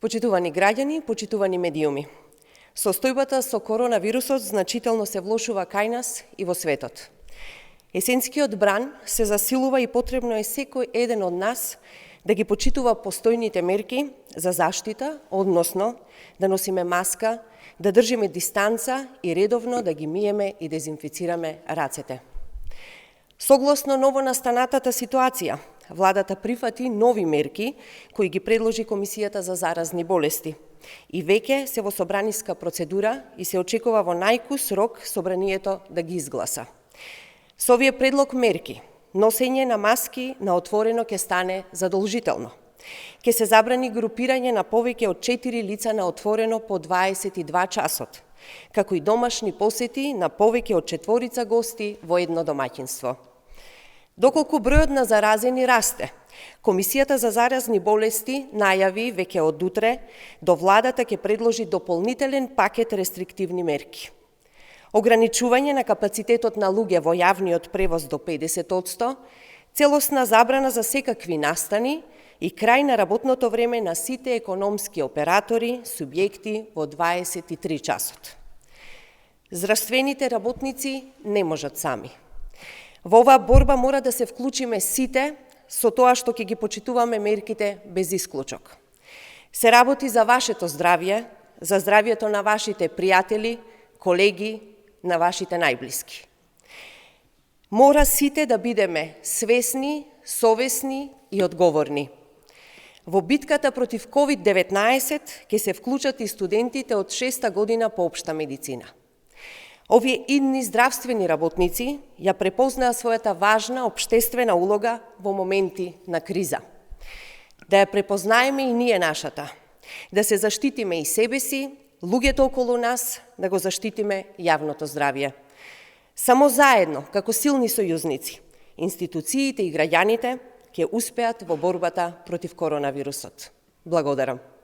Почитувани граѓани, почитувани медиуми, состојбата со коронавирусот значително се влошува кај нас и во светот. Есенскиот бран се засилува и потребно е секој еден од нас да ги почитува постојните мерки за заштита, односно да носиме маска, да држиме дистанца и редовно да ги миеме и дезинфицираме рацете. Согласно новонастанатата ситуација, владата прифати нови мерки кои ги предложи Комисијата за заразни болести и веќе се во собраниска процедура и се очекува во најкус рок собранието да ги изгласа. Со овие предлог мерки, носење на маски на отворено ќе стане задолжително. Ќе се забрани групирање на повеќе од 4 лица на отворено по 22 часот, како и домашни посети на повеќе од 4 гости во едно домаќинство. Доколку бројот на заразени расте, Комисијата за заразни болести најави веќе од утре до владата ќе предложи дополнителен пакет рестриктивни мерки. Ограничување на капацитетот на луѓе во јавниот превоз до 50%, целосна забрана за секакви настани и крај на работното време на сите економски оператори, субјекти во 23 часот. Здравствените работници не можат сами. Во оваа борба мора да се вклучиме сите со тоа што ќе ги почитуваме мерките без исклучок. Се работи за вашето здравје, за здравјето на вашите пријатели, колеги, на вашите најблиски. Мора сите да бидеме свесни, совесни и одговорни. Во битката против COVID-19 ќе се вклучат и студентите од 6-та година по општа медицина. Овие идни здравствени работници ја препознаа својата важна општествена улога во моменти на криза. Да ја препознаеме и ние нашата, да се заштитиме и себе си, луѓето околу нас, да го заштитиме јавното здравје. Само заедно, како силни сојузници, институциите и граѓаните ќе успеат во борбата против коронавирусот. Благодарам.